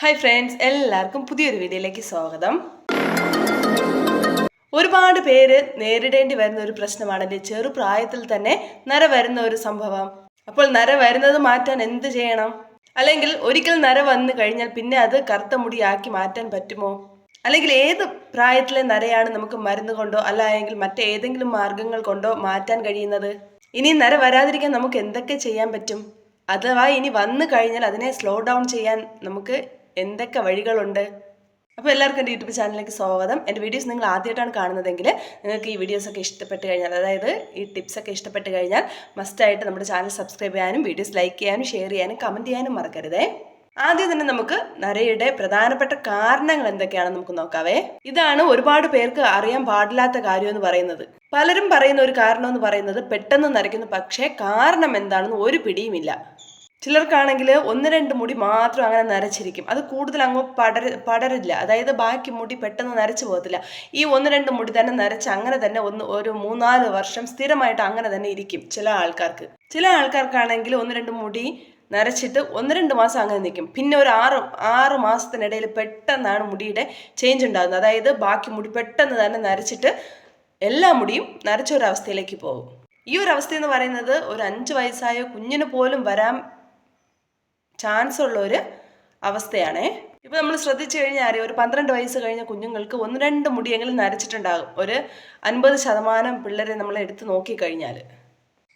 Hi friends, എല്ലാവർക്കും പുതിയൊരു വീഡിയോയിലേക്ക് സ്വാഗതം. ഒരുപാട് പേര് നേരിടേണ്ടി വരുന്ന ഒരു പ്രശ്നമാണ് ചെറുപ്രായത്തിൽ തന്നെ നര വരുന്ന ഒരു സംഭവം. അപ്പോൾ നര വരുന്നത് മാറ്റാൻ എന്ത് ചെയ്യണം? അല്ലെങ്കിൽ ഒരിക്കൽ നര വന്നു കഴിഞ്ഞാൽ പിന്നെ അത് കറുത്ത മുടിയാക്കി മാറ്റാൻ പറ്റുമോ? അല്ലെങ്കിൽ ഏത് പ്രായത്തിലെ നരയാണ് നമുക്ക് മരുന്ന് കൊണ്ടോ അല്ലെങ്കിൽ മറ്റേതെങ്കിലും മാർഗങ്ങൾ കൊണ്ടോ മാറ്റാൻ കഴിയുന്നത്? ഇനി നര വരാതിരിക്കാൻ നമുക്ക് എന്തൊക്കെ ചെയ്യാൻ പറ്റും? അഥവാ ഇനി വന്നു കഴിഞ്ഞാൽ അതിനെ സ്ലോ ഡൗൺ ചെയ്യാൻ നമുക്ക് എന്തൊക്കെ വഴികളുണ്ട്? അപ്പോൾ എല്ലാവർക്കും എൻ്റെ യൂട്യൂബ് ചാനലിലേക്ക് സ്വാഗതം. എൻ്റെ വീഡിയോസ് നിങ്ങൾ ആദ്യമായിട്ടാണ് കാണുന്നതെങ്കിൽ നിങ്ങൾക്ക് ഈ വീഡിയോസൊക്കെ ഇഷ്ടപ്പെട്ട് കഴിഞ്ഞാൽ, അതായത് ഈ ടിപ്സൊക്കെ ഇഷ്ടപ്പെട്ട് കഴിഞ്ഞാൽ മസ്റ്റായിട്ട് നമ്മുടെ ചാനൽ സബ്സ്ക്രൈബ് ചെയ്യാനും വീഡിയോസ് ലൈക്ക് ചെയ്യാനും ഷെയർ ചെയ്യാനും കമൻറ്റ് ചെയ്യാനും മറക്കരുതേ. ആദ്യം തന്നെ നമുക്ക് നരയുടെ പ്രധാനപ്പെട്ട കാരണങ്ങൾ എന്തൊക്കെയാണെന്ന് നമുക്ക് നോക്കാവേ. ഇതാണ് ഒരുപാട് പേർക്ക് അറിയാൻ പാടില്ലാത്ത കാര്യം എന്ന് പറയുന്നത്. പലരും പറയുന്ന ഒരു കാരണം എന്ന് പറയുന്നത് പെട്ടെന്ന് നരയ്ക്കുന്നു, പക്ഷേ കാരണം എന്താണെന്ന് ഒരു പിടിയുമില്ല. ചിലർക്കാണെങ്കിൽ 1-2 മുടി മാത്രം അങ്ങനെ നരച്ചിരിക്കും, അത് കൂടുതൽ അങ്ങ് പടരില്ല, അതായത് ബാക്കി മുടി പെട്ടെന്ന് നരച്ചു പോകത്തില്ല. ഈ 1-2 മുടി തന്നെ നരച്ച് അങ്ങനെ തന്നെ ഒരു 3-4 വർഷം സ്ഥിരമായിട്ട് അങ്ങനെ തന്നെ ഇരിക്കും ചില ആൾക്കാർക്ക്. ചില ആൾക്കാർക്കാണെങ്കിൽ 1-2 മുടി നരച്ചിട്ട് 1-2 മാസം അങ്ങനെ നിൽക്കും, പിന്നെ ഒരു 6 മാസത്തിനിടയിൽ പെട്ടെന്നാണ് മുടിയുടെ ചേഞ്ച് ഉണ്ടാകുന്നത്. അതായത് ബാക്കി മുടി പെട്ടെന്ന് തന്നെ നരച്ചിട്ട് എല്ലാ മുടിയും നരച്ച ഒരു അവസ്ഥയിലേക്ക് പോകും. ഈ ഒരു അവസ്ഥ എന്ന് പറയുന്നത് ഒരു 5 വയസ്സായ കുഞ്ഞിന് പോലും വരാൻ ചാൻസ് ഉള്ള ഒരു അവസ്ഥയാണ്. ഇപ്പോൾ നമ്മൾ ശ്രദ്ധിച്ചു കഴിഞ്ഞാൽ അറിയാം, ഒരു 12 വയസ്സ് കഴിഞ്ഞ കുഞ്ഞുങ്ങൾക്ക് 1-2 മുടിയെങ്കിലും നരച്ചിട്ടുണ്ടാകും. ഒരു 50% പിള്ളേരെ നമ്മൾ എടുത്ത് നോക്കിക്കഴിഞ്ഞാൽ.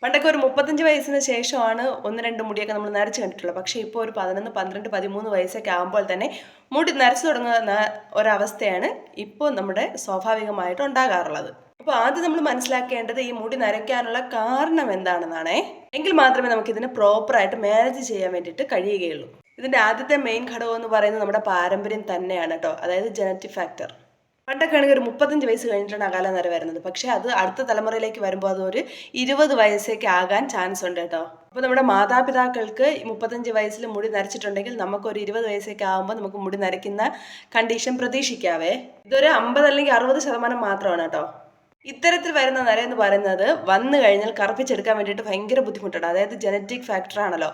പണ്ടൊക്കെ ഒരു 35 വയസ്സിന് ശേഷമാണ് 1-2 മുടിയൊക്കെ നമ്മൾ നരച്ച് കണ്ടിട്ടുള്ളത്. പക്ഷേ ഇപ്പോൾ ഒരു 11, 12, 13 വയസ്സൊക്കെ ആകുമ്പോൾ തന്നെ മുടി നരച്ചു തുടങ്ങുന്ന ഒരവസ്ഥയാണ് ഇപ്പോൾ നമ്മുടെ സ്വാഭാവികമായിട്ട് ഉണ്ടാകാറുള്ളത്. അപ്പോൾ ആദ്യം നമ്മൾ മനസ്സിലാക്കേണ്ടത് ഈ മുടി നരയ്ക്കാനുള്ള കാരണം എന്താണെന്നാണേ. എങ്കിൽ മാത്രമേ നമുക്ക് ഇതിനെ പ്രോപ്പറായിട്ട് മാനേജ് ചെയ്യാൻ വേണ്ടിയിട്ട് കഴിയുകയുള്ളൂ. ഇതിൻ്റെ ആദ്യത്തെ മെയിൻ ഘടകം എന്ന് പറയുന്നത് നമ്മുടെ പാരമ്പര്യം തന്നെയാണ് കേട്ടോ, അതായത് ജനറ്റിക് ഫാക്ടർ. പണ്ടൊക്കെ ആണെങ്കിൽ ഒരു 35 വയസ്സ് കഴിഞ്ഞിട്ടാണ് അകാല നര വരുന്നത്, പക്ഷേ അത് അടുത്ത തലമുറയിലേക്ക് വരുമ്പോൾ അതൊരു 20 വയസ്സേക്ക് ആകാൻ ചാൻസ് ഉണ്ട് കേട്ടോ. അപ്പോൾ നമ്മുടെ മാതാപിതാക്കൾക്ക് 35 വയസ്സിൽ മുടി നരച്ചിട്ടുണ്ടെങ്കിൽ നമുക്കൊരു 20 വയസ്സേക്ക് ആകുമ്പോൾ നമുക്ക് മുടി നരയ്ക്കുന്ന കണ്ടീഷൻ പ്രതീക്ഷിക്കാവേ. ഇതൊരു 50 അല്ലെങ്കിൽ 60% മാത്രമാണ് കേട്ടോ. ഇത്തരത്തിൽ വരുന്ന നര എന്ന് പറയുന്നത് വന്നു കഴിഞ്ഞാൽ കറുപ്പിച്ചെടുക്കാൻ വേണ്ടിയിട്ട് ഭയങ്കര ബുദ്ധിമുട്ടാണ്. അതായത് ജനറ്റിക് ഫാക്ടർ ആണല്ലോ,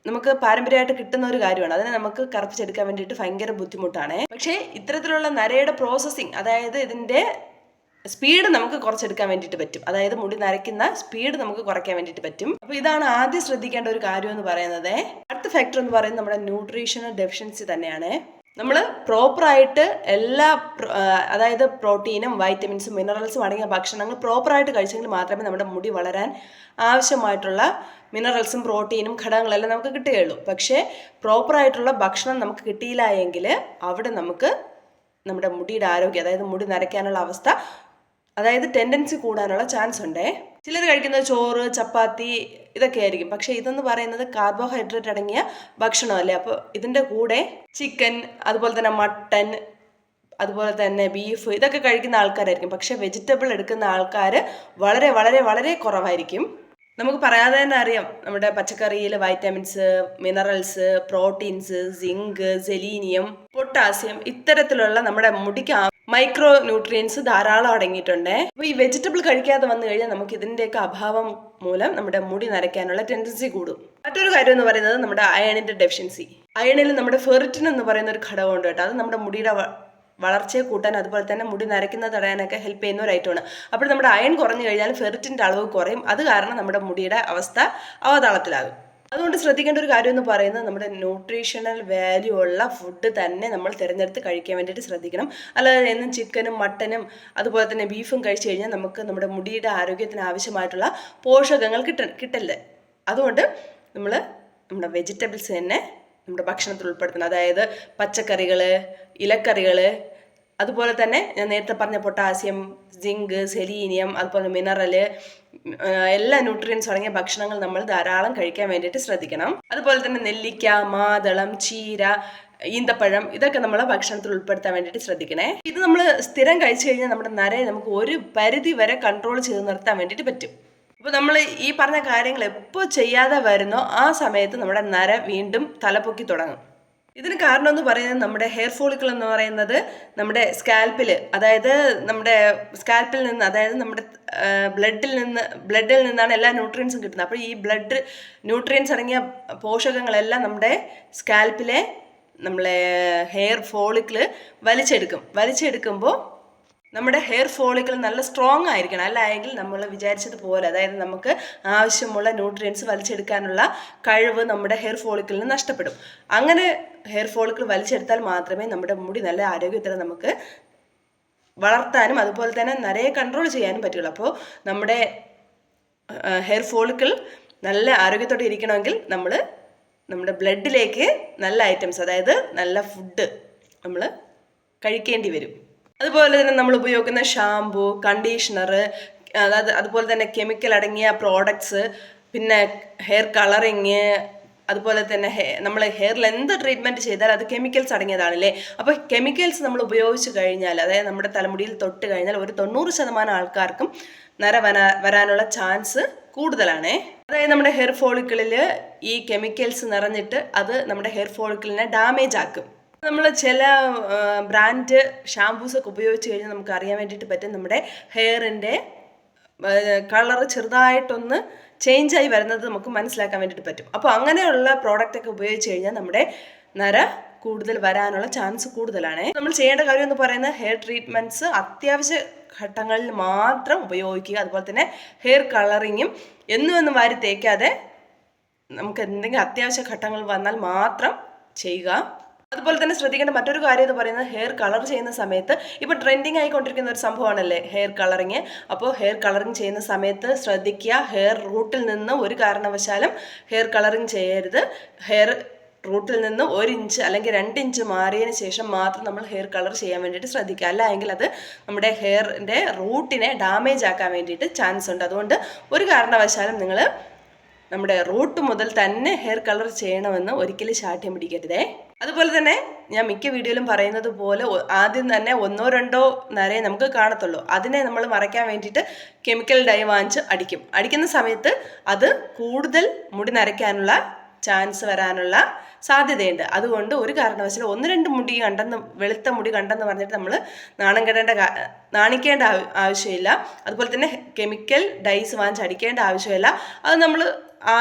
നമുക്ക് പാരമ്പര്യമായിട്ട് കിട്ടുന്ന ഒരു കാര്യമാണ്. അതിനെ നമുക്ക് കറുപ്പിച്ചെടുക്കാൻ വേണ്ടിയിട്ട് ഭയങ്കര ബുദ്ധിമുട്ടാണ്. പക്ഷേ ഇത്തരത്തിലുള്ള നരയുടെ പ്രോസസ്സിങ്, അതായത് ഇതിൻ്റെ സ്പീഡ് നമുക്ക് കുറച്ചെടുക്കാൻ വേണ്ടിയിട്ട് പറ്റും. അതായത് മുടി നരയ്ക്കുന്ന സ്പീഡ് നമുക്ക് കുറയ്ക്കാൻ വേണ്ടിയിട്ട് പറ്റും. അപ്പോൾ ഇതാണ് ആദ്യം ശ്രദ്ധിക്കേണ്ട ഒരു കാര്യം എന്ന് പറയുന്നത്. അടുത്ത ഫാക്ടർ എന്ന് പറയുന്നത് നമ്മുടെ ന്യൂട്രീഷണൽ ഡെഫിഷ്യൻസി തന്നെയാണ്. നമ്മൾ പ്രോപ്പറായിട്ട് അതായത് പ്രോട്ടീനും വൈറ്റമിൻസും മിനറൽസും അടങ്ങിയ ഭക്ഷണങ്ങൾ പ്രോപ്പറായിട്ട് കഴിച്ചെങ്കിൽ മാത്രമേ നമ്മുടെ മുടി വളരാൻ ആവശ്യമായിട്ടുള്ള മിനറൽസും പ്രോട്ടീനും ഘടകങ്ങളെല്ലാം നമുക്ക് കിട്ടുകയുള്ളൂ. പക്ഷേ പ്രോപ്പറായിട്ടുള്ള ഭക്ഷണം നമുക്ക് കിട്ടിയില്ല എങ്കിൽ അവിടെ നമുക്ക് നമ്മുടെ മുടിയുടെ ആരോഗ്യം, അതായത് മുടി നരയ്ക്കാനുള്ള അവസ്ഥ, അതായത് ടെൻഡൻസി കൂടാനുള്ള ചാൻസ് ഉണ്ട്. ചിലർ കഴിക്കുന്നത് ചോറ്, ചപ്പാത്തി ഇതൊക്കെ ആയിരിക്കും. പക്ഷേ ഇതെന്ന് പറയുന്നത് കാർബോഹൈഡ്രേറ്റ് അടങ്ങിയ ഭക്ഷണമല്ലേ. അപ്പോൾ ഇതിൻ്റെ കൂടെ ചിക്കൻ, അതുപോലെ തന്നെ മട്ടൻ, അതുപോലെ തന്നെ ബീഫ് ഇതൊക്കെ കഴിക്കുന്ന ആൾക്കാരായിരിക്കും. പക്ഷേ വെജിറ്റബിൾ എടുക്കുന്ന ആൾക്കാർ വളരെ വളരെ വളരെ കുറവായിരിക്കും. നമുക്ക് പറയാതെ തന്നെ അറിയാം, നമ്മുടെ പച്ചക്കറിയിൽ vitamins, minerals, proteins, zinc, selenium, potassium ഇത്തരത്തിലുള്ള നമ്മുടെ മുടിക്ക് മൈക്രോ ന്യൂട്രിയൻസ് ധാരാളം അടങ്ങിയിട്ടുണ്ട്. അപ്പോൾ ഈ വെജിറ്റബിൾ കഴിക്കാതെ വന്നു കഴിഞ്ഞാൽ നമുക്ക് ഇതിൻ്റെയൊക്കെ അഭാവം മൂലം നമ്മുടെ മുടി നരയ്ക്കാനുള്ള ടെൻഡൻസി കൂടും. മറ്റൊരു കാര്യം എന്ന് പറയുന്നത് നമ്മുടെ അയണിൻ്റെ ഡെഫിഷ്യൻസി. അയണിൽ നമ്മുടെ ഫെറിറ്റിൻ എന്ന് പറയുന്ന ഒരു ഘടകമുണ്ട് കേട്ടോ. അത് നമ്മുടെ മുടിയുടെ വളർച്ചയെ കൂട്ടാൻ, അതുപോലെ തന്നെ മുടി നരയ്ക്കുന്ന തടയാനൊക്കെ ഹെൽപ്പ് ചെയ്യുന്ന ഒരു ഐറ്റമാണ്. അപ്പോൾ നമ്മുടെ അയൺ കുറഞ്ഞു കഴിഞ്ഞാൽ ഫെറിറ്റിൻ്റെ അളവ് കുറയും. അത് കാരണം നമ്മുടെ മുടിയുടെ അവസ്ഥ അവതാളത്തിലാകും. അതുകൊണ്ട് ശ്രദ്ധിക്കേണ്ട ഒരു കാര്യം എന്ന് പറയുന്നത് നമ്മുടെ ന്യൂട്രീഷണൽ വാല്യൂ ഉള്ള ഫുഡ് തന്നെ നമ്മൾ തിരഞ്ഞെടുത്ത് കഴിക്കാൻ വേണ്ടിയിട്ട് ശ്രദ്ധിക്കണം. അല്ലാതെ എന്നും ചിക്കനും മട്ടനും അതുപോലെ തന്നെ ബീഫും കഴിച്ചു കഴിഞ്ഞാൽ നമുക്ക് നമ്മുടെ മുടിയുടെ ആരോഗ്യത്തിന് ആവശ്യമായിട്ടുള്ള പോഷകങ്ങൾ കിട്ടില്ല. അതുകൊണ്ട് നമ്മൾ നമ്മുടെ വെജിറ്റബിൾസ് തന്നെ നമ്മുടെ ഭക്ഷണത്തിൽ ഉൾപ്പെടുത്തണം. അതായത് പച്ചക്കറികൾ, ഇലക്കറികൾ, അതുപോലെ തന്നെ ഞാൻ നേരത്തെ പറഞ്ഞ പൊട്ടാസ്യം, സിങ്ക്, സെലീനിയം, അതുപോലെ മിനറൽ, എല്ലാ ന്യൂട്രിയൻസ് അടങ്ങിയ ഭക്ഷണങ്ങൾ നമ്മൾ ധാരാളം കഴിക്കാൻ വേണ്ടിയിട്ട് ശ്രദ്ധിക്കണം. അതുപോലെ തന്നെ നെല്ലിക്ക, മാതളം, ചീര, ഈന്തപ്പഴം ഇതൊക്കെ നമ്മൾ ഭക്ഷണത്തിൽ ഉൾപ്പെടുത്താൻ വേണ്ടിയിട്ട് ശ്രദ്ധിക്കണേ. ഇത് നമ്മൾ സ്ഥിരം കഴിച്ചു കഴിഞ്ഞാൽ നമ്മുടെ നരയെ നമുക്ക് ഒരു പരിധി വരെ കൺട്രോൾ ചെയ്ത് നിർത്താൻ വേണ്ടിയിട്ട് പറ്റും. അപ്പോൾ നമ്മൾ ഈ പറഞ്ഞ കാര്യങ്ങൾ എപ്പോൾ ചെയ്യാതെ വരുന്നോ ആ സമയത്ത് നമ്മുടെ നര വീണ്ടും തലപൊക്കി തുടങ്ങും. ഇതിന് കാരണം എന്ന് പറയുന്നത് നമ്മുടെ ഹെയർ ഫോളിക്കിൾ എന്ന് പറയുന്നത് നമ്മുടെ സ്കാൽപ്പിൽ, അതായത് നമ്മുടെ സ്കാൽപ്പിൽ നിന്ന്, അതായത് നമ്മുടെ ബ്ലഡിൽ നിന്നാണ് എല്ലാ ന്യൂട്രിയൻസും കിട്ടുന്നത്. അപ്പോൾ ഈ ന്യൂട്രിയൻസ് അടങ്ങിയ പോഷകങ്ങളെല്ലാം നമ്മുടെ സ്കാൽപ്പിലെ നമ്മളെ ഹെയർ ഫോളിക്കിൾ വലിച്ചെടുക്കുമ്പോൾ നമ്മുടെ ഹെയർ ഫോളിക്കിൾ നല്ല സ്ട്രോങ് ആയിരിക്കണം. അല്ലെങ്കിൽ നമ്മൾ വിചാരിച്ചതുപോലെ, അതായത് നമുക്ക് ആവശ്യമുള്ള ന്യൂട്രിയൻസ് വലിച്ചെടുക്കാനുള്ള കഴിവ് നമ്മുടെ ഹെയർ ഫോളിക്കിളിന് നഷ്ടപ്പെടും. അങ്ങനെ ഹെയർ ഫോളിക്കിൾ വലിച്ചെടുത്താൽ മാത്രമേ നമ്മുടെ മുടി നല്ല ആരോഗ്യത്തിൽ നമുക്ക് വളർത്താനും അതുപോലെ തന്നെ നരയെ കൺട്രോൾ ചെയ്യാനും പറ്റുള്ളൂ. അപ്പോൾ നമ്മുടെ ഹെയർ ഫോളിക്കിൾ നല്ല ആരോഗ്യത്തോടെ ഇരിക്കണമെങ്കിൽ നമ്മുടെ ബ്ലഡിലേക്ക് നല്ല ഐറ്റംസ്, അതായത് നല്ല ഫുഡ് നമ്മൾ കഴിക്കേണ്ടി വരും. അതുപോലെ തന്നെ നമ്മൾ ഉപയോഗിക്കുന്ന ഷാംപൂ, കണ്ടീഷണർ, അതുപോലെ തന്നെ കെമിക്കൽ അടങ്ങിയ പ്രോഡക്ട്സ്, പിന്നെ ഹെയർ കളറിങ്, അതുപോലെ തന്നെ നമ്മൾ ഹെയറിൽ എന്ത് ട്രീറ്റ്മെൻറ്റ് ചെയ്താൽ അത് കെമിക്കൽസ് അടങ്ങിയതാണല്ലേ. അപ്പോൾ കെമിക്കൽസ് നമ്മൾ ഉപയോഗിച്ച് കഴിഞ്ഞാൽ, അതായത് നമ്മുടെ തലമുടിയിൽ തൊട്ട് കഴിഞ്ഞാൽ ഒരു 90% ആൾക്കാർക്കും നര വരാനുള്ള ചാൻസ് കൂടുതലാണേ. അതായത് നമ്മുടെ ഹെയർ ഫോളിക്കിളിൽ ഈ കെമിക്കൽസ് നിറഞ്ഞിട്ട് അത് നമ്മുടെ ഹെയർ ഫോളിക്കിളിനെ ഡാമേജ് ആക്കും. നമ്മൾ ചില ബ്രാൻഡ് ഷാംപൂസൊക്കെ ഉപയോഗിച്ച് കഴിഞ്ഞാൽ നമുക്ക് അറിയാൻ വേണ്ടിയിട്ട് പറ്റും നമ്മുടെ ഹെയറിൻ്റെ കളറ് ചെറുതായിട്ടൊന്ന് ചേഞ്ചായി വരുന്നത് നമുക്ക് മനസ്സിലാക്കാൻ വേണ്ടിയിട്ട് പറ്റും. അപ്പോൾ അങ്ങനെയുള്ള പ്രോഡക്റ്റൊക്കെ ഉപയോഗിച്ച് കഴിഞ്ഞാൽ നമ്മുടെ നര കൂടുതൽ വരാനുള്ള ചാൻസ് കൂടുതലാണ്. നമ്മൾ ചെയ്യേണ്ട കാര്യം എന്ന് പറയുന്നത് ഹെയർ ട്രീറ്റ്മെൻറ്റ്സ് അത്യാവശ്യ ഘട്ടങ്ങളിൽ മാത്രം ഉപയോഗിക്കുക. അതുപോലെ തന്നെ ഹെയർ കളറിങ്ങും എന്നും വാരി തേക്കാതെ നമുക്ക് എന്തെങ്കിലും അത്യാവശ്യ ഘട്ടങ്ങൾ വന്നാൽ മാത്രം ചെയ്യുക. അതുപോലെ തന്നെ ശ്രദ്ധിക്കേണ്ട മറ്റൊരു കാര്യം എന്ന് പറയുന്നത് ഹെയർ കളർ ചെയ്യുന്ന സമയത്ത് ഇപ്പോൾ ട്രെൻഡിങ് ആയിക്കൊണ്ടിരിക്കുന്ന ഒരു സംഭവമാണല്ലേ ഹെയർ കളറിങ്. അപ്പോൾ ഹെയർ കളറിങ് ചെയ്യുന്ന സമയത്ത് ശ്രദ്ധിക്കുക, ഹെയർ റൂട്ടിൽ നിന്ന് ഒരു കാരണവശാലും ഹെയർ കളറിങ് ചെയ്യരുത്. ഹെയർ റൂട്ടിൽ നിന്ന് 1 ഇഞ്ച് അല്ലെങ്കിൽ 2 ഇഞ്ച് മാറിയതിന് ശേഷം മാത്രം നമ്മൾ ഹെയർ കളർ ചെയ്യാൻ വേണ്ടിയിട്ട് ശ്രദ്ധിക്കുക. അല്ല എങ്കിൽ അത് നമ്മുടെ ഹെയറിൻ്റെ റൂട്ടിനെ ഡാമേജ് ആക്കാൻ വേണ്ടിയിട്ട് ചാൻസ് ഉണ്ട്. അതുകൊണ്ട് ഒരു കാരണവശാലും നിങ്ങൾ നമ്മുടെ റൂട്ട് മുതൽ തന്നെ ഹെയർ കളർ ചെയ്യണമെന്ന് ഒരിക്കലും ശാഠ്യം പിടിക്കരുതേ. അതുപോലെ തന്നെ ഞാൻ മിക്ക വീഡിയോയിലും പറയുന്നത് പോലെ ആദ്യം തന്നെ 1-2 നരയെ നമുക്ക് കാണത്തുള്ളൂ. അതിനെ നമ്മൾ മറയ്ക്കാൻ വേണ്ടിയിട്ട് കെമിക്കൽ ഡൈ വാങ്ങിച്ച് അടിക്കുന്ന സമയത്ത് അത് കൂടുതൽ മുടി നരയ്ക്കാനുള്ള ചാൻസ് വരാനുള്ള സാധ്യതയുണ്ട്. അതുകൊണ്ട് ഒരു കാരണവശാലും 1-2 മുടി കണ്ടെന്ന്, വെളുത്ത മുടി കണ്ടെന്ന് പറഞ്ഞിട്ട് നമ്മൾ നാണിക്കേണ്ട ആവശ്യമില്ല. അതുപോലെ തന്നെ കെമിക്കൽ ഡൈസ് വാങ്ങിച്ച് അടിക്കേണ്ട ആവശ്യമില്ല. അത് നമ്മൾ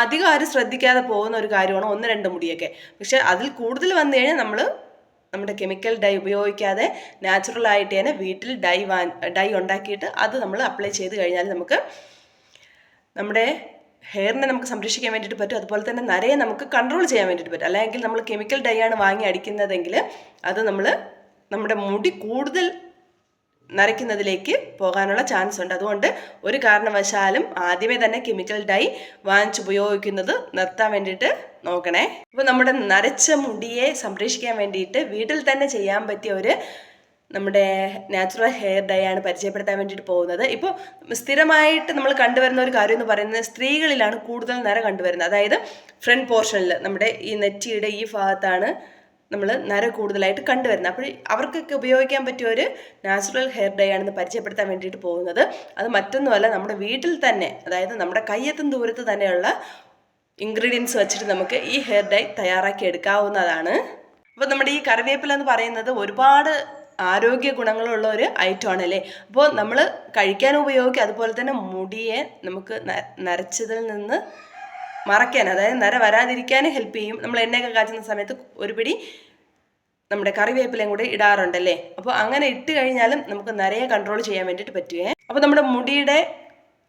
അധികം ആരും ശ്രദ്ധിക്കാതെ പോകുന്ന ഒരു കാര്യമാണ് 1-2 മുടിയൊക്കെ. പക്ഷെ അതിൽ കൂടുതൽ വന്നു കഴിഞ്ഞാൽ നമ്മൾ നമ്മുടെ കെമിക്കൽ ഡൈ ഉപയോഗിക്കാതെ നാച്ചുറലായിട്ട് തന്നെ വീട്ടിൽ ഡൈ ഉണ്ടാക്കിയിട്ട് അത് നമ്മൾ അപ്ലൈ ചെയ്ത് കഴിഞ്ഞാൽ നമുക്ക് നമ്മുടെ ഹെയറിനെ നമുക്ക് സംരക്ഷിക്കാൻ വേണ്ടിയിട്ട് പറ്റും. അതുപോലെ തന്നെ നരയെ നമുക്ക് കൺട്രോൾ ചെയ്യാൻ വേണ്ടിയിട്ട് പറ്റും. അല്ലെങ്കിൽ നമ്മൾ കെമിക്കൽ ഡൈ ആണ് വാങ്ങി അടിക്കുന്നതെങ്കിൽ അത് നമ്മുടെ മുടി കൂടുതൽ നരയ്ക്കുന്നതിലേക്ക് പോകാനുള്ള ചാൻസ് ഉണ്ട്. അതുകൊണ്ട് ഒരു കാരണവശാലും ആദ്യമേ തന്നെ കെമിക്കൽ ഡൈ വാങ്ങിച്ചുപയോഗിക്കുന്നത് നിർത്താൻ വേണ്ടിയിട്ട് നോക്കണേ. അപ്പോൾ നമ്മുടെ നരച്ച മുടിയെ സംരക്ഷിക്കാൻ വേണ്ടിയിട്ട് വീട്ടിൽ തന്നെ ചെയ്യാൻ പറ്റിയ നമ്മുടെ നാച്ചുറൽ ഹെയർ ഡൈ ആണ് പരിചയപ്പെടുത്താൻ വേണ്ടിയിട്ട് പോകുന്നത്. ഇപ്പോൾ സ്ഥിരമായിട്ട് നമ്മൾ കണ്ടുവരുന്ന ഒരു കാര്യം എന്ന് പറയുന്നത് സ്ത്രീകളിലാണ് കൂടുതൽ നര കണ്ടുവരുന്നത്. അതായത് ഫ്രണ്ട് പോർഷനിൽ നമ്മുടെ ഈ നെറ്റിയുടെ ഈ ഭാഗത്താണ് നമ്മൾ നര കൂടുതലായിട്ട് കണ്ടുവരുന്നത്. അപ്പോൾ അവർക്കൊക്കെ ഉപയോഗിക്കാൻ പറ്റിയ ഒരു നാച്ചുറൽ ഹെയർ ഡൈ ആണെന്ന് പരിചയപ്പെടുത്താൻ വേണ്ടിയിട്ട് പോകുന്നത്. അത് മറ്റൊന്നുമല്ല, നമ്മുടെ വീട്ടിൽ തന്നെ, അതായത് നമ്മുടെ കയ്യെത്തും ദൂരത്ത് തന്നെയുള്ള ഇൻഗ്രീഡിയൻസ് വെച്ചിട്ട് നമുക്ക് ഈ ഹെയർ ഡൈ തയ്യാറാക്കി എടുക്കാവുന്നതാണ്. അപ്പോൾ നമ്മുടെ ഈ കറിവേപ്പില എന്ന് പറയുന്നത് ഒരുപാട് ആരോഗ്യ ഗുണങ്ങളുള്ള ഒരു ഐറ്റം ആണല്ലേ. അപ്പോൾ നമ്മൾ കഴിക്കാൻ ഉപയോഗിക്കുക. അതുപോലെ തന്നെ മുടിയെ നമുക്ക് നരച്ചതിൽ നിന്ന് മറയ്ക്കാൻ, അതായത് നര വരാതിരിക്കാൻ ഹെൽപ്പ് ചെയ്യും. നമ്മൾ എണ്ണയൊക്കെ കാച്ചുന്ന സമയത്ത് ഒരു പിടി നമ്മുടെ കറിവേപ്പിലയും കൂടി ഇടാറുണ്ടല്ലേ. അപ്പോൾ അങ്ങനെ ഇട്ട് കഴിഞ്ഞാലും നമുക്ക് നരയെ കൺട്രോൾ ചെയ്യാൻ വേണ്ടിയിട്ട് പറ്റുവേ. അപ്പോൾ നമ്മുടെ മുടിയുടെ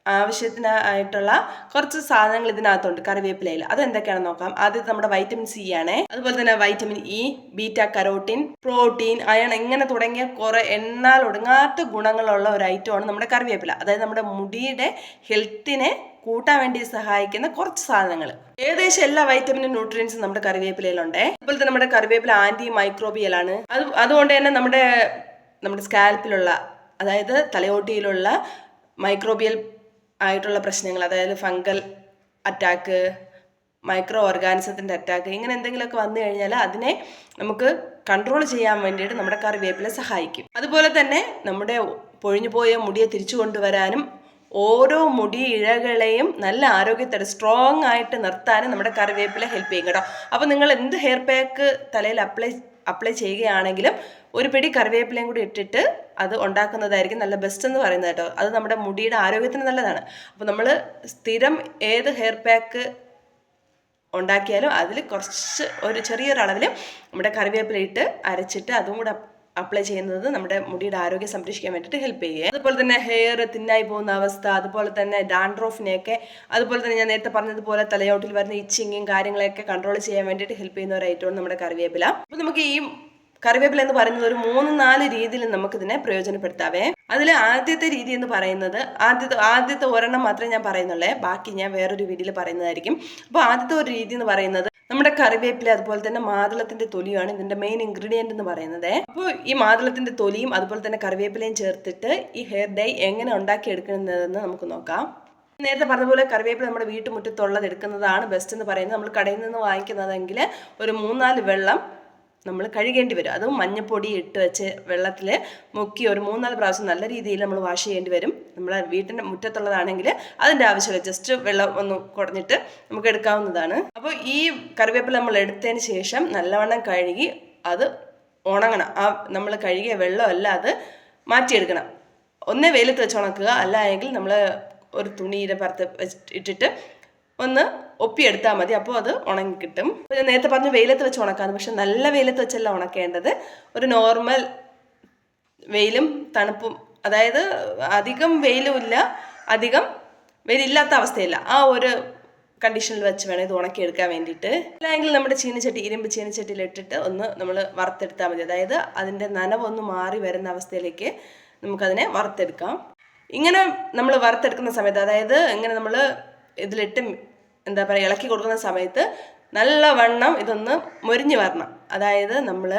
ആവശ്യത്തിനായിട്ടുള്ള കുറച്ച് സാധനങ്ങൾ ഇതിനകത്തുണ്ട് കറിവേപ്പിലയിൽ. അതെന്തൊക്കെയാണെന്ന് നോക്കാം. ആദ്യം നമ്മുടെ വൈറ്റമിൻ സി ആണ്. അതുപോലെ തന്നെ vitamin E, beta carotene, protein, iron, ഇങ്ങനെ തുടങ്ങിയ കുറെ എണ്ണാൽ ഒടുങ്ങാത്ത ഗുണങ്ങളുള്ള ഒരു ഐറ്റമാണ് നമ്മുടെ കറിവേപ്പില. അതായത് നമ്മുടെ മുടിയുടെ ഹെൽത്തിനെ കൂട്ടാൻ വേണ്ടി സഹായിക്കുന്ന കുറച്ച് സാധനങ്ങൾ. ഏകദേശം എല്ലാ വൈറ്റമിനും ന്യൂട്രിയൻസും നമ്മുടെ കറിവേപ്പിലയിലുണ്ട്. അതുപോലെ തന്നെ നമ്മുടെ കറിവേപ്പില ആന്റി മൈക്രോബിയൽ ആണ്. അതുകൊണ്ട് തന്നെ നമ്മുടെ സ്കാൽപ്പിലുള്ള, അതായത് തലയോട്ടിയിലുള്ള മൈക്രോബിയൽ ആയിട്ടുള്ള പ്രശ്നങ്ങൾ, അതായത് ഫംഗൽ അറ്റാക്ക്, മൈക്രോ ഓർഗാനിസത്തിൻ്റെ അറ്റാക്ക്, ഇങ്ങനെ എന്തെങ്കിലുമൊക്കെ വന്നു കഴിഞ്ഞാൽ അതിനെ നമുക്ക് കൺട്രോൾ ചെയ്യാൻ വേണ്ടിയിട്ട് നമ്മുടെ കറിവേപ്പില സഹായിക്കും. അതുപോലെ തന്നെ നമ്മുടെ പൊഴിഞ്ഞു പോയ മുടിയെ തിരിച്ചു കൊണ്ടുവരാനും ഓരോ മുടി ഇഴകളെയും നല്ല ആരോഗ്യത്തോടെ സ്ട്രോങ് ആയിട്ട് നിർത്താനും നമ്മുടെ കറിവേപ്പില ഹെൽപ്പ് ചെയ്യും കേട്ടോ. അപ്പോൾ നിങ്ങൾ എന്ത് ഹെയർ പാക്ക് തലയിൽ അപ്ലൈ ചെയ്യുകയാണെങ്കിലും ഒരു പിടി കറിവേപ്പിലയും കൂടി ഇട്ടിട്ട് അത് ഉണ്ടാക്കുന്നതായിരിക്കും നല്ല ബെസ്റ്റ് എന്ന് പറയുന്നത് കേട്ടോ. അത് നമ്മുടെ മുടിയുടെ ആരോഗ്യത്തിന് നല്ലതാണ്. അപ്പോൾ നമ്മൾ സ്ഥിരം ഏത് ഹെയർ പാക്ക് ഉണ്ടാക്കിയാലും അതിൽ കുറച്ച് ഒരു ചെറിയൊരളവിൽ നമ്മുടെ കറിവേപ്പില ഇട്ട് അരച്ചിട്ട് അതും കൂടെ അപ്ലൈ ചെയ്യുന്നത് നമ്മുടെ മുടിയുടെ ആരോഗ്യം സംരക്ഷിക്കാൻ വേണ്ടിയിട്ട് ഹെൽപ്പ് ചെയ്യുക. അതുപോലെ തന്നെ ഹെയർ തിന്നായി പോകുന്ന അവസ്ഥ, അതുപോലെ തന്നെ ഡാൻഡ്രോഫിനെയൊക്കെ, അതുപോലെ തന്നെ ഞാൻ നേരത്തെ പറഞ്ഞതുപോലെ തലയോട്ടിൽ വരുന്ന ഇച്ചിങ്ങും കാര്യങ്ങളെയൊക്കെ കൺട്രോൾ ചെയ്യാൻ വേണ്ടിയിട്ട് ഹെൽപ്പ് ചെയ്യുന്ന ഒരു ഐറ്റമാണ് നമ്മുടെ കറിവേപ്പില. അപ്പോൾ നമുക്ക് ഈ കറിവേപ്പില എന്ന് പറയുന്നത് ഒരു 3-4 രീതിയിൽ നമുക്കിതിനെ പ്രയോജനപ്പെടുത്താവേ. അതിൽ ആദ്യത്തെ രീതി എന്ന് പറയുന്നത് ആദ്യത്തെ ഒരെണ്ണം മാത്രമേ ഞാൻ പറയുന്നുള്ളേ, ബാക്കി ഞാൻ വേറൊരു വീഡിയോയിൽ പറയുന്നതായിരിക്കും. അപ്പോൾ ആദ്യത്തെ ഒരു രീതി എന്ന് പറയുന്നത് നമ്മുടെ കറിവേപ്പില അതുപോലെ തന്നെ മാതളത്തിന്റെ തൊലിയാണ് ഇതിന്റെ മെയിൻ ഇൻഗ്രീഡിയന്റ് എന്ന് പറയുന്നത്. അപ്പോൾ ഈ മാതളത്തിന്റെ തൊലിയും അതുപോലെ തന്നെ കറിവേപ്പിലയും ചേർത്തിട്ട് ഈ ഹെയർ ഡൈ എങ്ങനെ ഉണ്ടാക്കി എടുക്കുന്നതെന്ന് നമുക്ക് നോക്കാം. നേരത്തെ പറഞ്ഞതുപോലെ കറിവേപ്പില നമ്മുടെ വീട്ടുമുറ്റത്തുള്ളത് എടുക്കുന്നതാണ് ബെസ്റ്റ് എന്ന് പറയുന്നത്. നമ്മൾ കടയിൽ നിന്ന് വാങ്ങിക്കുന്നതെങ്കിൽ ഒരു 3-4 വെള്ളം നമ്മൾ കഴുകേണ്ടി വരും. അതും മഞ്ഞപ്പൊടി ഇട്ട് വെച്ച് വെള്ളത്തിൽ മുക്കി ഒരു 3-4 പ്രാവശ്യം നല്ല രീതിയിൽ നമ്മൾ വാഷ് ചെയ്യേണ്ടി വരും. നമ്മളെ വീട്ടിൻ്റെ മുറ്റത്തുള്ളതാണെങ്കിൽ അതിൻ്റെ ആവശ്യമില്ല, ജസ്റ്റ് വെള്ളം ഒന്ന് കുടഞ്ഞിട്ട് നമുക്ക് എടുക്കാവുന്നതാണ്. അപ്പോൾ ഈ കറിവേപ്പില നമ്മൾ എടുത്തതിന് ശേഷം നല്ലവണ്ണം കഴുകി അത് ഉണങ്ങണം. ആ നമ്മൾ കഴുകിയ വെള്ളമല്ല അത് മാറ്റിയെടുക്കണം. ഒന്നേ വെയിലത്ത് വെച്ച് ഉണക്കുക, അല്ല എങ്കിൽ നമ്മൾ ഒരു തുണിയുടെ പുറത്ത് ഇട്ടിട്ട് ഒന്ന് ഒപ്പിയെടുത്താൽ മതി. അപ്പോൾ അത് ഉണങ്ങി കിട്ടും. അപ്പോൾ ഞാൻ നേരത്തെ പറഞ്ഞ് വെയിലത്ത് വെച്ച് ഉണക്കാമെന്ന്, പക്ഷെ നല്ല വെയിലത്ത് വെച്ചല്ല ഉണക്കേണ്ടത്. ഒരു നോർമൽ വെയിലും തണുപ്പും, അതായത് അധികം വെയിലും ഇല്ല അധികം വെയിലില്ലാത്ത അവസ്ഥയില്ല, ആ ഒരു കണ്ടീഷനിൽ വെച്ച് വേണം ഇത് ഉണക്കിയെടുക്കാൻ വേണ്ടിയിട്ട്. അല്ലെങ്കിൽ നമ്മുടെ ഇരുമ്പ് ചീനച്ചട്ടിയിൽ ഇട്ടിട്ട് ഒന്ന് നമ്മൾ വറുത്തെടുത്താൽ മതി. അതായത് അതിൻ്റെ നനവൊന്ന് മാറി വരുന്ന അവസ്ഥയിലേക്ക് നമുക്കതിനെ വറുത്തെടുക്കാം. ഇങ്ങനെ നമ്മൾ വറുത്തെടുക്കുന്ന സമയത്ത്, അതായത് ഇങ്ങനെ നമ്മൾ ഇതിലിട്ട് എന്താ പറയുക ഇളക്കി കൊടുക്കുന്ന സമയത്ത് നല്ലവണ്ണം ഇതൊന്ന് മൊരിഞ്ഞ് വരണം. അതായത് നമ്മൾ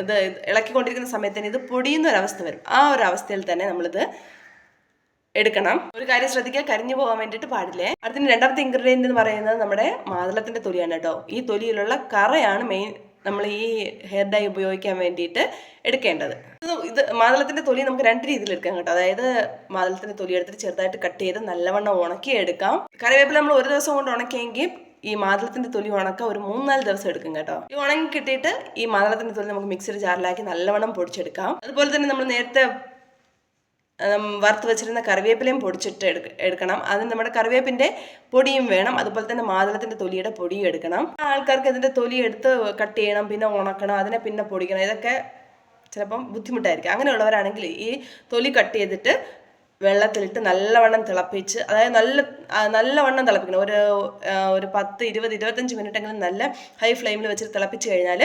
ഇത് ഇളക്കിക്കൊണ്ടിരിക്കുന്ന സമയത്ത് ഇത് പൊടിയുന്ന ഒരവസ്ഥ വരും. ആ ഒരു അവസ്ഥയിൽ തന്നെ നമ്മളിത് എടുക്കണം. ഒരു കാര്യം ശ്രദ്ധിക്കുക, കരിഞ്ഞു പോകാൻ വേണ്ടിയിട്ട് പാടില്ലേ. അടുത്തിന് രണ്ടാമത്തെ ഇൻഗ്രീഡിയൻ്റ് എന്ന് പറയുന്നത് നമ്മുടെ മാതളത്തിൻ്റെ തൊലിയാണ് കേട്ടോ. ഈ തൊലിയിലുള്ള കറയാണ് മെയിൻ നമ്മൾ ഈ ഹെയർ ഡൈ ഉപയോഗിക്കാൻ വേണ്ടിയിട്ട് എടുക്കേണ്ടത്. ഇത് മാതളത്തിൻ്റെ തൊലി നമുക്ക് 2 രീതിയിൽ എടുക്കാം കേട്ടോ. അതായത് മാതളത്തിൻ്റെ തൊലി എടുത്തിട്ട് ചെറുതായിട്ട് കട്ട് ചെയ്ത് നല്ലവണ്ണം ഉണക്കി എടുക്കാം. കറിവേപ്പില നമ്മൾ ഒരു ദിവസം കൊണ്ട് ഉണക്കിയെങ്കിൽ ഈ മാതളത്തിൻ്റെ തൊലി ഉണക്കാൻ ഒരു 3-4 ദിവസം എടുക്കും കേട്ടോ. ഈ ഉണങ്ങി കിട്ടിയിട്ട് ഈ മാതളത്തിൻ്റെ തൊലി നമുക്ക് മിക്സിയുടെ ജാറിലാക്കി നല്ലവണ്ണം പൊടിച്ചെടുക്കാം. അതുപോലെ തന്നെ നമ്മൾ നേരത്തെ വറുത്ത് വെച്ചിരുന്ന കറിവേപ്പിലയും പൊടിച്ചിട്ട് എടുക്കണം. അതിന് നമ്മുടെ കറിവേപ്പിൻ്റെ പൊടിയും വേണം, അതുപോലെ തന്നെ മാതളത്തിൻ്റെ തൊലിയുടെ പൊടിയും എടുക്കണം. ആൾക്കാർക്ക് ഇതിൻ്റെ തൊലി എടുത്ത് കട്ട് ചെയ്യണം, പിന്നെ ഉണക്കണം, അതിനെ പിന്നെ പൊടിക്കണം, ഇതൊക്കെ ചിലപ്പം ബുദ്ധിമുട്ടായിരിക്കും. അങ്ങനെയുള്ളവരാണെങ്കിൽ ഈ തൊലി കട്ട് ചെയ്തിട്ട് വെള്ളത്തിലിട്ട് നല്ലവണ്ണം തിളപ്പിച്ച്, അതായത് നല്ലവണ്ണം തിളപ്പിക്കണം. ഒരു 10, 20, 25 മിനിറ്റെങ്കിലും നല്ല ഹൈ ഫ്ലെയിമിൽ വെച്ചിട്ട് തിളപ്പിച്ച് കഴിഞ്ഞാൽ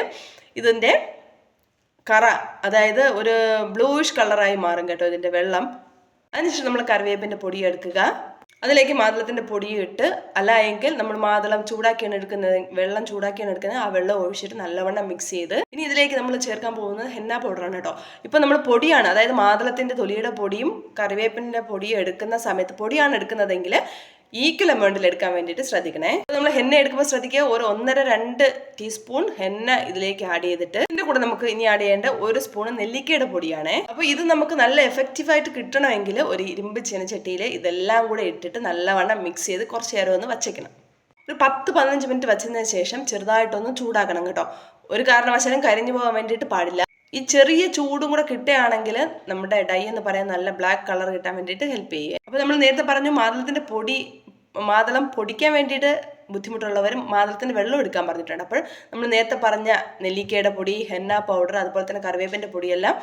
ഇതിൻ്റെ കറ, അതായത് ഒരു ബ്ലൂയിഷ് കളറായി മാറും കേട്ടോ ഇതിൻ്റെ വെള്ളം. അതിനുശേഷം നമ്മൾ കറിവേപ്പിൻ്റെ പൊടി എടുക്കുക, അതിലേക്ക് മാതളത്തിൻ്റെ പൊടിയും ഇട്ട്, അല്ല എങ്കിൽ നമ്മൾ മാതളം ചൂടാക്കിയാണ് എടുക്കുന്നത്, വെള്ളം ചൂടാക്കിയാണ് എടുക്കുന്നത്, ആ വെള്ളം ഒഴിച്ചിട്ട് നല്ലവണ്ണം മിക്സ് ചെയ്ത് ഇനി ഇതിലേക്ക് നമ്മൾ ചേർക്കാൻ പോകുന്നത് ഹെന്ന പൗഡറാണ് കേട്ടോ. ഇപ്പം നമ്മൾ പൊടിയാണ്, അതായത് മാതളത്തിൻ്റെ തൊലിയുടെ പൊടിയും കറിവേപ്പിൻ്റെ പൊടിയും എടുക്കുന്ന സമയത്ത് പൊടിയാണ് എടുക്കുന്നതെങ്കിൽ ഈക്വൽ എമൗണ്ടിൽ എടുക്കാൻ വേണ്ടിയിട്ട് ശ്രദ്ധിക്കണേ. നമ്മൾ ഹെന്ന എടുക്കുമ്പോൾ ശ്രദ്ധിക്കുക, ഒരു 1.5-2 ടീസ്പൂൺ ഹെന്ന ഇതിലേക്ക് ആഡ് ചെയ്തിട്ട് ഇതിൻ്റെ കൂടെ നമുക്ക് ഇനി ആഡ് ചെയ്യേണ്ട 1 സ്പൂൺ നെല്ലിക്കയുടെ പൊടിയാണ്. അപ്പോൾ ഇത് നമുക്ക് നല്ല എഫക്റ്റീവായിട്ട് കിട്ടണമെങ്കിൽ ഒരു ഇരുമ്പ് ചീനച്ചട്ടിയിൽ ഇതെല്ലാം കൂടെ ഇട്ടിട്ട് നല്ലവണ്ണം മിക്സ് ചെയ്ത് കുറച്ച് നേരം ഒന്ന് വച്ചേക്കണം. ഒരു 10-15 മിനിറ്റ് വച്ചതിന് ശേഷം ചെറുതായിട്ടൊന്ന് ചൂടാക്കണം കേട്ടോ. ഒരു കാരണവശാലും കരിഞ്ഞു പോകാൻ വേണ്ടിയിട്ട് പാടില്ല. ഈ ചെറിയ ചൂടും കൂടെ കിട്ടുകയാണെങ്കിൽ നമ്മുടെ ഡൈ എന്ന് പറയാൻ നല്ല ബ്ലാക്ക് കളർ കിട്ടാൻ വേണ്ടിയിട്ട് ഹെൽപ്പ് ചെയ്യുക. അപ്പോൾ നമ്മൾ നേരത്തെ പറഞ്ഞു മാതളം പൊടിക്കാൻ വേണ്ടിയിട്ട് ബുദ്ധിമുട്ടുള്ളവരും മാതളത്തിൻ്റെ വെള്ളം എടുക്കാൻ പറഞ്ഞിട്ടുണ്ട്. അപ്പോൾ നമ്മൾ നേരത്തെ പറഞ്ഞ നെല്ലിക്കയുടെ പൊടി, ഹെന്ന പൗഡർ, അതുപോലെ തന്നെ കറിവേപ്പിൻ്റെ പൊടിയെല്ലാം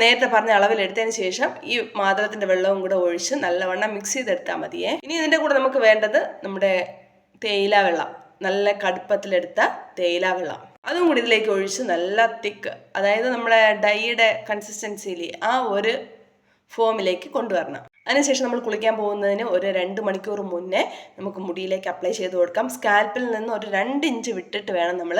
നേരത്തെ പറഞ്ഞ അളവിലെടുത്തതിന് ശേഷം ഈ മാതളത്തിൻ്റെ വെള്ളവും കൂടെ ഒഴിച്ച് നല്ലവണ്ണം മിക്സ് ചെയ്തെടുത്താൽ മതിയേ. ഇനി ഇതിൻ്റെ കൂടെ നമുക്ക് വേണ്ടത് നമ്മുടെ തേയില വെള്ളം, നല്ല കടുപ്പത്തിലെടുത്ത തേയില വെള്ളം, അതും കൂടി ഇതിലേക്ക് ഒഴിച്ച് നല്ല തിക്ക്, അതായത് നമ്മുടെ ഡൈയുടെ കൺസിസ്റ്റൻസിയിൽ ആ ഒരു ഫോമിലേക്ക് കൊണ്ടുവരണം. അതിനുശേഷം നമ്മൾ കുളിക്കാൻ പോകുന്നതിന് ഒരു 2 മണിക്കൂർ മുന്നേ നമുക്ക് മുടിയിലേക്ക് അപ്ലൈ ചെയ്ത് കൊടുക്കാം. സ്കാൽപ്പിൽ നിന്ന് ഒരു 2 ഇഞ്ച് വിട്ടിട്ട് വേണം നമ്മൾ,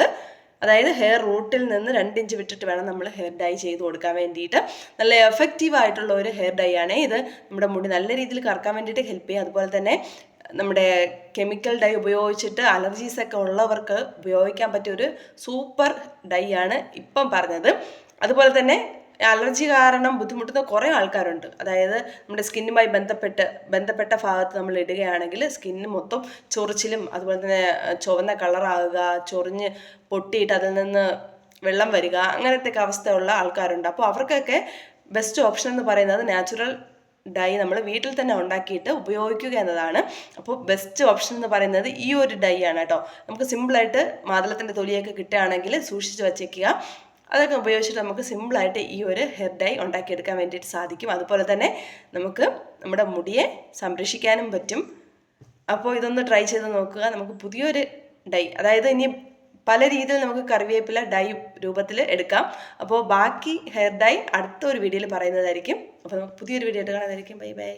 അതായത് ഹെയർ റൂട്ടിൽ നിന്ന് 2 ഇഞ്ച് വിട്ടിട്ട് വേണം നമ്മൾ ഹെയർ ഡൈ ചെയ്ത് കൊടുക്കാൻ വേണ്ടിയിട്ട്. നല്ല എഫക്റ്റീവ് ആയിട്ടുള്ള ഒരു ഹെയർ ഡൈ ആണ് ഇത്. നമ്മുടെ മുടി നല്ല രീതിയിൽ കറക്കാൻ വേണ്ടിയിട്ട് ഹെൽപ്പ് ചെയ്യും. അതുപോലെ തന്നെ നമ്മുടെ കെമിക്കൽ ഡൈ ഉപയോഗിച്ചിട്ട് അലർജീസൊക്കെ ഉള്ളവർക്ക് ഉപയോഗിക്കാൻ പറ്റിയ ഒരു സൂപ്പർ ഡൈ ആണ് ഇപ്പം പറഞ്ഞത്. അതുപോലെ തന്നെ അലർജി കാരണം ബുദ്ധിമുട്ടുന്ന കുറേ ആൾക്കാരുണ്ട്. അതായത് നമ്മുടെ സ്കിന്നുമായി ബന്ധപ്പെട്ട ഭാഗത്ത് നമ്മൾ ഇടുകയാണെങ്കിൽ സ്കിന്ന് മൊത്തം ചൊറിച്ചിലും അതുപോലെ തന്നെ ചുവന്ന കളറാകുക, ചൊറിഞ്ഞ് പൊട്ടിയിട്ട് അതിൽ നിന്ന് വെള്ളം വരിക, അങ്ങനത്തെ അവസ്ഥയുള്ള ആൾക്കാരുണ്ട്. അപ്പോൾ അവർക്കൊക്കെ ബെസ്റ്റ് ഓപ്ഷൻ എന്ന് പറയുന്നത് നാച്ചുറൽ ഡൈ നമ്മൾ വീട്ടിൽ തന്നെ ഉണ്ടാക്കിയിട്ട് ഉപയോഗിക്കുക എന്നതാണ്. അപ്പോൾ ബെസ്റ്റ് ഓപ്ഷൻ എന്ന് പറയുന്നത് ഈ ഒരു ഡൈ ആണ് കേട്ടോ. നമുക്ക് സിമ്പിളായിട്ട് മാതളത്തിൻ്റെ തൊലിയൊക്കെ കിട്ടുകയാണെങ്കിൽ സൂക്ഷിച്ച് വച്ചേക്കുക. അതൊക്കെ ഉപയോഗിച്ചിട്ട് നമുക്ക് സിമ്പിളായിട്ട് ഈ ഒരു ഹെയർ ഡൈ ഉണ്ടാക്കിയെടുക്കാൻ വേണ്ടിയിട്ട് സാധിക്കും. അതുപോലെ തന്നെ നമുക്ക് നമ്മുടെ മുടിയെ സംരക്ഷിക്കാനും പറ്റും. അപ്പോൾ ഇതൊന്ന് ട്രൈ ചെയ്ത് നോക്കുക. നമുക്ക് പുതിയൊരു ഡൈ, അതായത് ഇനി പല രീതിയിൽ നമുക്ക് കറിവേപ്പില ഡൈ രൂപത്തിൽ എടുക്കാം. അപ്പോൾ ബാക്കി ഹെയർ ഡൈ അടുത്ത ഒരു വീഡിയോയിൽ പറയുന്നതായിരിക്കും. അപ്പോൾ നമുക്ക് പുതിയൊരു വീഡിയോ ആയിട്ട് കാണാതായിരിക്കും. Bye bye.